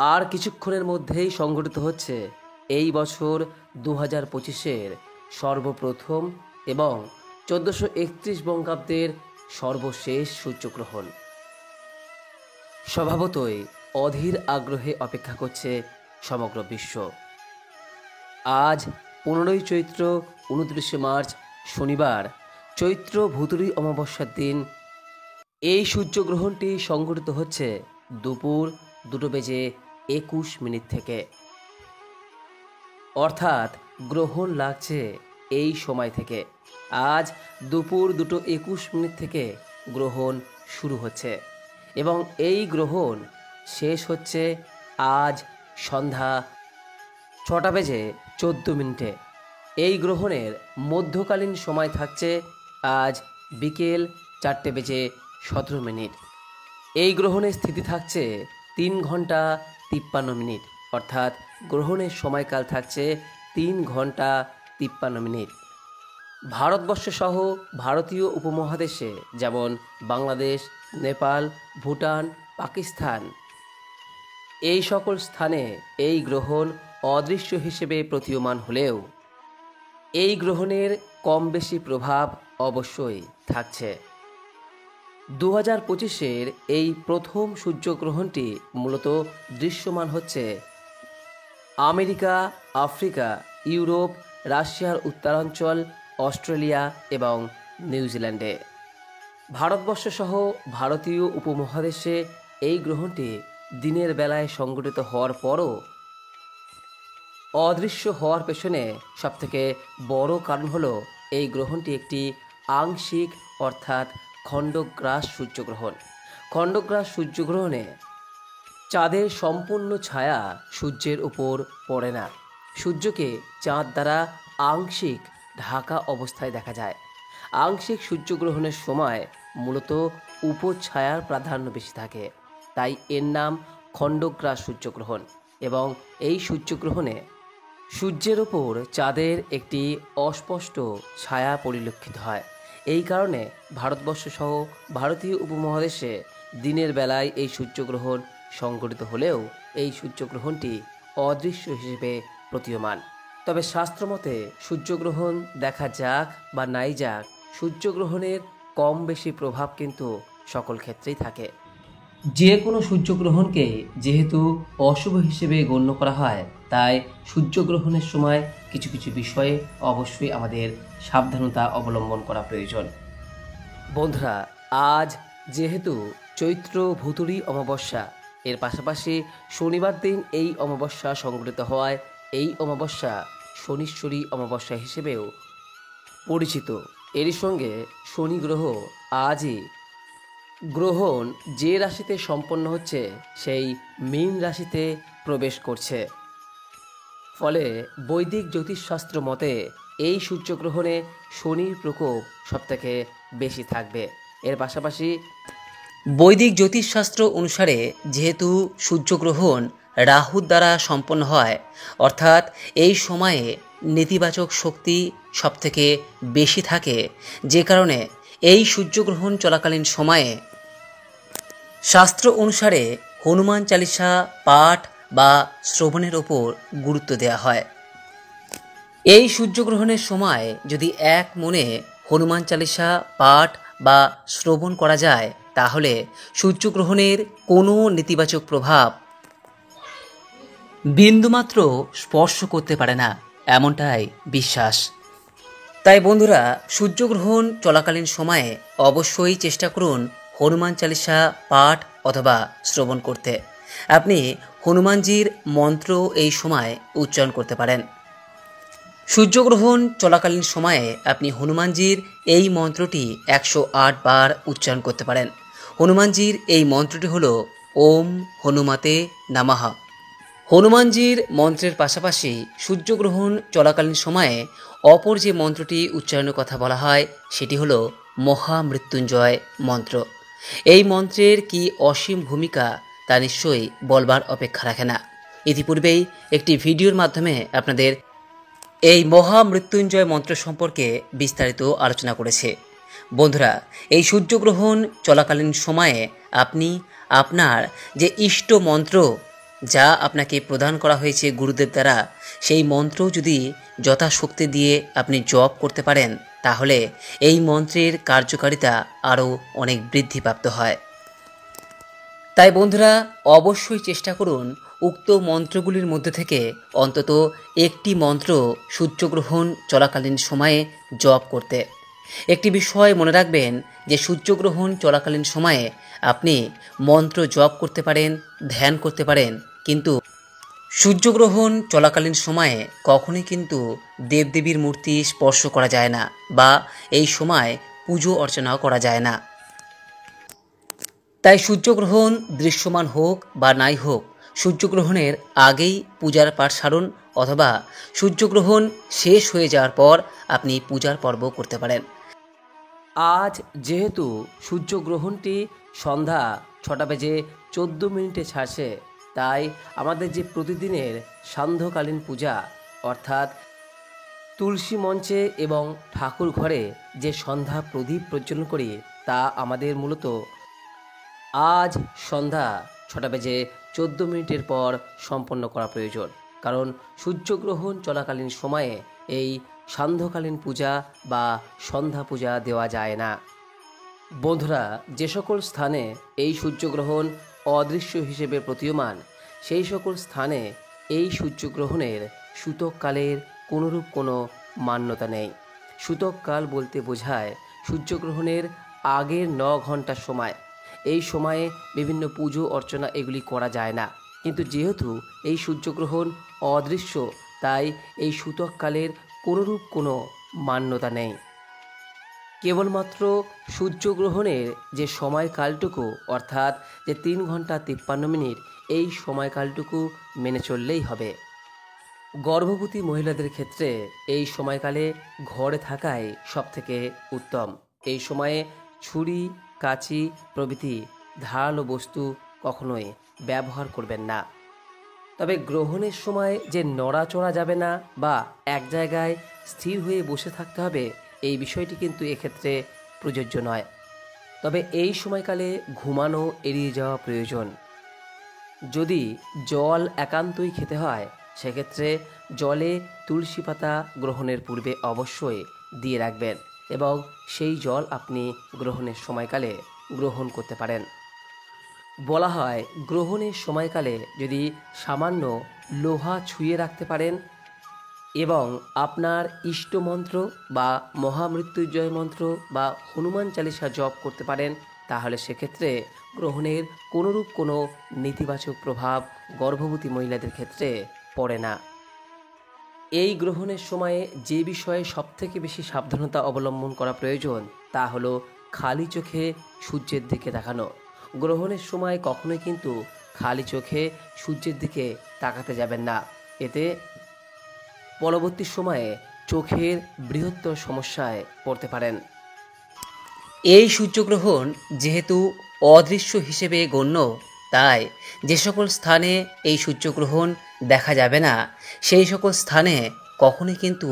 আর কিছুক্ষণের মধ্যেই সংঘটিত হচ্ছে এই বছর 2025-এর সর্বপ্রথম এবং 1431 বঙ্গাব্দের সর্বশেষ সূর্যগ্রহণ। স্বভাবতই অধীর আগ্রহে অপেক্ষা করছে সমগ্র বিশ্ব। আজ 15ই চৈত্র, 29শে মার্চ শনিবার, চৈত্র ভূতুড়ি অমাবস্যার দিন এই সূর্যগ্রহণটি সংঘটিত হচ্ছে দুপুর 2:21 থেকে। অর্থাৎ গ্রহণ লাগছে এই সময় থেকে। আজ দুপুর 2:21 থেকে গ্রহণ শুরু হচ্ছে এবং এই গ্রহণ শেষ হচ্ছে আজ সন্ধ্যা 6:14। এই গ্রহণের মধ্যকালীন সময় থাকছে আজ বিকেল 4:17। এই গ্রহণের স্থিতি থাকছে 3 ঘন্টা 53 মিনিট, অর্থাৎ গ্রহণের সময়কাল থাকছে 3 ঘন্টা 53 মিনিট। ভারতবর্ষ সহ ভারতীয় উপমহাদেশে যেমন বাংলাদেশ, নেপাল, ভুটান, পাকিস্তান এই সকল স্থানে এই গ্রহণ অদৃশ্য হিসেবে প্রতীয়মান হলেও এই গ্রহণের কম বেশি প্রভাব অবশ্যই থাকছে। 2025-এর এই প্রথম সূর্যগ্রহণটি মূলত দৃশ্যমান হচ্ছে আমেরিকা, আফ্রিকা, ইউরোপ, রাশিয়ার উত্তরাঞ্চল, অস্ট্রেলিয়া এবং নিউজিল্যান্ডে। ভারতবর্ষ সহ ভারতীয় উপমহাদেশে এই গ্রহণটি দিনের বেলায় সংঘটিত হওয়ার পরও অদৃশ্য হওয়ার পেছনে সবথেকে বড় কারণ হলো এই গ্রহণটি একটি আংশিক অর্থাৎ খণ্ডগ্রাস সূর্যগ্রহণ। খণ্ডগ্রাস সূর্যগ্রহণে চাঁদের সম্পূর্ণ ছায়া সূর্যের উপর পড়ে না, সূর্যকে চাঁদ দ্বারা আংশিক ঢাকা অবস্থায় দেখা যায়। আংশিক সূর্যগ্রহণের সময় মূলত উপছায়ার প্রাধান্য বেশি থাকে, তাই এর নাম খণ্ডগ্রাস সূর্যগ্রহণ। এবং এই সূর্যগ্রহণে সূর্যের ওপর চাঁদের একটি অস্পষ্ট ছায়া পরিলক্ষিত হয়। এই কারণে ভারতবর্ষ সহ ভারতীয় উপমহাদেশে দিনের বেলায় এই সূর্যগ্রহণ সংঘটিত হলেও এই সূর্যগ্রহণটি অদৃশ্য হিসেবে প্রতীয়মান। তবে শাস্ত্রমতে সূর্যগ্রহণ দেখা যাক বা নাই যাক, সূর্যগ্রহণের কম বেশি প্রভাব কিন্তু সকল ক্ষেত্রেই থাকে। যে কোনো সূর্যগ্রহণকে যেহেতু অশুভ হিসেবে গণ্য করা হয়, তাই সূর্যগ্রহণের সময় কিছু কিছু বিষয়ে অবশ্যই আমাদের সাবধানতা অবলম্বন করা প্রয়োজন। বন্ধুরা, আজ যেহেতু চৈত্র ভূতুড়ি অমাবস্যা, এর পাশাপাশি শনিবার দিন এই অমাবস্যা সংঘটিত হওয়ায় এই অমাবস্যা শনিশ্বরী অমাবস্যা হিসেবেও পরিচিত। এরই সঙ্গে শনি গ্রহ আজই গ্রহণ যে রাশিতে সম্পন্ন হচ্ছে সেই মীন রাশিতে প্রবেশ করছে। ফলে বৈদিক জ্যোতিষশাস্ত্র মতে এই সূর্যগ্রহণে শনির প্রকোপ সবথেকে বেশি থাকবে। এর পাশাপাশি বৈদিক জ্যোতিষশাস্ত্র অনুসারে যেহেতু সূর্যগ্রহণ রাহুর দ্বারা সম্পন্ন হয়, অর্থাৎ এই সময়ে নেতিবাচক শক্তি সবথেকে বেশি থাকে, যে কারণে এই সূর্যগ্রহণ চলাকালীন সময়ে শাস্ত্র অনুসারে হনুমান চালিসা পাঠ বা শ্রবণের ওপর গুরুত্ব দেওয়া হয়। এই সূর্যগ্রহণের সময় যদি এক মনে হনুমান চালিসা পাঠ বা শ্রবণ করা যায়, তাহলে সূর্যগ্রহণের কোনো নেতিবাচক প্রভাব বিন্দুমাত্র স্পর্শ করতে পারে না, এমনটাই বিশ্বাস। তাই বন্ধুরা, সূর্যগ্রহণ চলাকালীন সময়ে অবশ্যই চেষ্টা করুন হনুমান চালিসা পাঠ অথবা শ্রবণ করতে। আপনি হনুমানজির মন্ত্র এই সময় উচ্চারণ করতে পারেন। সূর্যগ্রহণ চলাকালীন সময়ে আপনি হনুমানজির এই মন্ত্রটি 108 বার উচ্চারণ করতে পারেন। হনুমানজির এই মন্ত্রটি হল ওম হনুমতে নমঃ। হনুমানজির মন্ত্রের পাশাপাশি সূর্যগ্রহণ চলাকালীন সময়ে অপর যে মন্ত্রটি উচ্চারণের কথা বলা হয় সেটি হল মহামৃত্যুঞ্জয় মন্ত্র। এই মন্ত্রের কি অসীম ভূমিকা তা নিশ্চয়ই বলবার অপেক্ষা রাখে না। ইতিপূর্বেই একটি ভিডিওর মাধ্যমে আপনাদের এই মহামৃত্যুঞ্জয় মন্ত্র সম্পর্কে বিস্তারিত আলোচনা করেছে। বন্ধুরা, এই সূর্যগ্রহণ চলাকালীন সময়ে আপনি আপনার যে ইষ্ট মন্ত্র যা আপনাকে প্রদান করা হয়েছে গুরুদেব দ্বারা, সেই মন্ত্র যদি যথাশক্তি দিয়ে আপনি জপ করতে পারেন, তাহলে এই মন্ত্রের কার্যকারিতা আরও অনেক বৃদ্ধিপ্রাপ্ত হয়। তাই বন্ধুরা, অবশ্যই চেষ্টা করুন উক্ত মন্ত্রগুলির মধ্যে থেকে অন্তত একটি মন্ত্র সূর্যগ্রহণ চলাকালীন সময়ে জপ করতে। একটি বিষয় মনে রাখবেন যে সূর্যগ্রহণ চলাকালীন সময়ে আপনি মন্ত্র জপ করতে পারেন, ধ্যান করতে পারেন, কিন্তু সূর্যগ্রহণ চলাকালীন সময়ে কখনোই কিন্তু দেবদেবীর মূর্তি স্পর্শ করা যায় না, বা এই সময় পুজো অর্চনাও করা যায় না। তাই সূর্যগ্রহণ দৃশ্যমান হোক বা নাই হোক, সূর্যগ্রহণের আগেই পূজার পাঠ সারুন, অথবা সূর্যগ্রহণ শেষ হয়ে যাওয়ার পর আপনি পূজার পর্ব করতে পারেন। আজ যেহেতু সূর্যগ্রহণটি সন্ধ্যা 6:14 ছাড়ছে, তাই আমাদের যে প্রতিদিনের সান্ধ্যকালীন পূজা, অর্থাৎ তুলসী মঞ্চে এবং ঠাকুর ঘরে যে সন্ধ্যা প্রদীপ প্রজ্বলন করি, তা আমাদের মূলত আজ সন্ধ্যা 6:14 পর সম্পন্ন করা প্রয়োজন। কারণ সূর্যগ্রহণ চলাকালীন সময়ে এই সান্ধ্যকালীন পূজা বা সন্ধ্যা পূজা দেওয়া যায় না। বন্ধুরা, যে সকল স্থানে এই সূর্যগ্রহণ অদৃশ্য হিসেবে প্রতীয়মান, সেই সকল স্থানে এই সূর্যগ্রহণের সূতককালের কোনোরূপ কোনো মান্যতা নেই। সূতককাল বলতে বোঝায় সূর্যগ্রহণের আগের 9 ঘন্টা সময়। এই সময়ে বিভিন্ন পুজো অর্চনা এগুলি করা যায় না। কিন্তু যেহেতু এই সূর্যগ্রহণ অদৃশ্য, তাই এই সূতককালের কোনোরূপ কোনো মান্যতা নেই। কেবলমাত্র সূর্যগ্রহণের যে সময়কালটুকু, অর্থাৎ যে 3 ঘন্টা 53 মিনিট, এই সময়কালটুকু মেনে চললেই হবে। গর্ভবতী মহিলাদের ক্ষেত্রে এই সময়কালে ঘরে থাকাই সবথেকে উত্তম। এই সময়ে ছুরি, কাঁচি প্রভৃতি ধারালো বস্তু কখনোই ব্যবহার করবেন না। তবে গ্রহণের সময় যে নড়াচড়া যাবে না বা এক জায়গায় স্থির হয়ে বসে থাকতে হবে, এই বিষয়টি কিন্তু এক্ষেত্রে প্রযোজ্য নয়। তবে এই সময়কালে ঘুমানো এড়িয়ে যাওয়া প্রয়োজন। যদি জল একান্তই খেতে হয়, সেক্ষেত্রে জলে তুলসী পাতা গ্রহণের পূর্বে অবশ্যই দিয়ে রাখবেন, এবং সেই জল আপনি গ্রহণের সময়কালে গ্রহণ করতে পারেন। বলা হয়, গ্রহণের সময়কালে যদি সামান্য লোহা ছুঁয়ে রাখতে পারেন এবং আপনার ইষ্টমন্ত্র বা মহামৃত্যুঞ্জয় মন্ত্র বা হনুমান চালিসা জপ করতে পারেন, তাহলে সেক্ষেত্রে গ্রহণের কোনোরূপ কোনো নেতিবাচক প্রভাব গর্ভবতী মহিলাদের ক্ষেত্রে পড়ে না। এই গ্রহণের সময়ে যে বিষয়ে সবথেকে বেশি সাবধানতা অবলম্বন করা প্রয়োজন, তা হলো খালি চোখে সূর্যের দিকে তাকানো। গ্রহণের সময় কখনোই কিন্তু খালি চোখে সূর্যের দিকে তাকাতে যাবেন না। এতে পরবর্তী সময়ে চোখের বৃহত্তর সমস্যায় পড়তে পারেন। এই সূর্যগ্রহণ যেহেতু অদৃশ্য হিসেবে গণ্য, তাই যে সকল স্থানে এই সূর্যগ্রহণ দেখা যাবে না, সেই সকল স্থানে কখনোই কিন্তু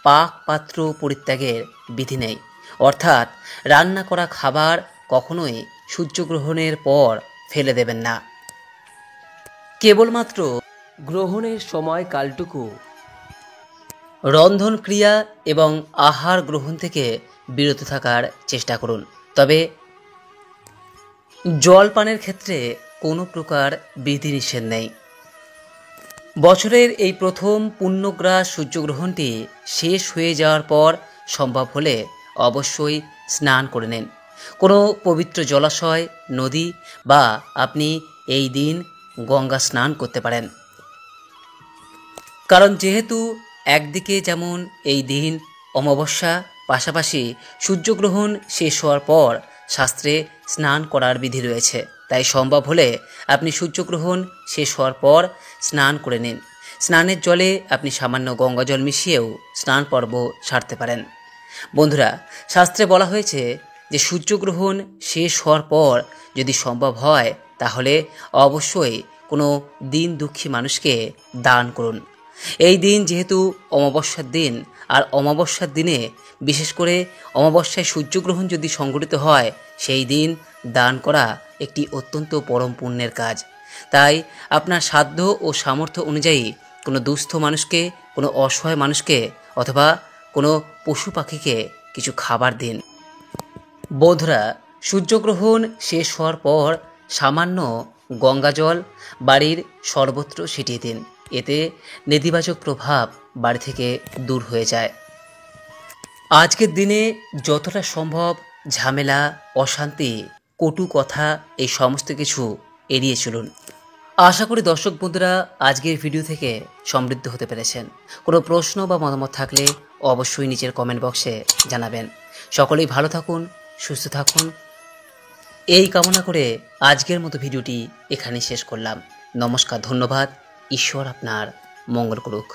পাক পাত্র পরিত্যাগের বিধি নেই। অর্থাৎ রান্না করা খাবার কখনোই সূর্যগ্রহণের পর ফেলে দেবেন না। কেবলমাত্র গ্রহণের সময়কালটুকু রন্ধন ক্রিয়া এবং আহার গ্রহণ থেকে বিরত থাকার চেষ্টা করুন। তবে জল পানের ক্ষেত্রে কোনো প্রকার বিধিনিষেধ নেই। বছরের এই প্রথম পূর্ণগ্রাস সূর্যগ্রহণটি শেষ হয়ে যাওয়ার পর সম্ভব হলে অবশ্যই স্নান করে নিন। কোনো পবিত্র জলাশয়, নদী বা আপনি এই দিন গঙ্গা স্নান করতে পারেন। কারণ যেহেতু একদিকে যেমন এই দিন অমাবস্যা, পাশাপাশি সূর্যগ্রহণ শেষ হওয়ার পর শাস্ত্রে স্নান করার বিধি রয়েছে, তাই সম্ভব হলে আপনি সূর্যগ্রহণ শেষ হওয়ার পর স্নান করে নিন। স্নানের জলে আপনি সামান্য গঙ্গা জল মিশিয়েও স্নান পর্ব সারতে পারেন। বন্ধুরা, শাস্ত্রে বলা হয়েছে যে সূর্যগ্রহণ শেষ হওয়ার পর যদি সম্ভব হয়, তাহলে অবশ্যই কোনো দিন দুঃখী মানুষকে দান করুন। এই দিন যেহেতু অমাবস্যার দিন, আর অমাবস্যার দিনে বিশেষ করে অমাবস্যায় সূর্যগ্রহণ যদি সংঘটিত হয়, সেই দিন দান করা একটি অত্যন্ত পরম পুণ্যের কাজ। তাই আপনার সাধ্য ও সামর্থ্য অনুযায়ী কোনো দুস্থ মানুষকে, কোনো অসহায় মানুষকে অথবা কোনো পশু পাখিকে কিছু খাবার দিন। বন্ধুরা, সূর্যগ্রহণ শেষ হওয়ার পর সামান্য গঙ্গাজল বাড়ির সর্বত্র ছিটিয়ে দিন। এতে নেতিবাচক প্রভাব বাড়ি থেকে দূর হয়ে যায়। আজকের দিনে যতটা সম্ভব ঝামেলা, অশান্তি, কটু কথা এই সমস্ত কিছু এড়িয়ে চলুন। আশা করি দর্শক বন্ধুরা আজকের ভিডিও থেকে সমৃদ্ধ হতে পেরেছেন। কোনো প্রশ্ন বা মতামত থাকলে অবশ্যই নিচের কমেন্ট বক্সে জানাবেন। সকলেই ভালো থাকুন, সুস্থ থাকুন এই কামনা করে আজকের মতো ভিডিওটি এখানে শেষ করলাম। নমস্কার, ধন্যবাদ। ঈশ্বর আপনার মঙ্গল করুক।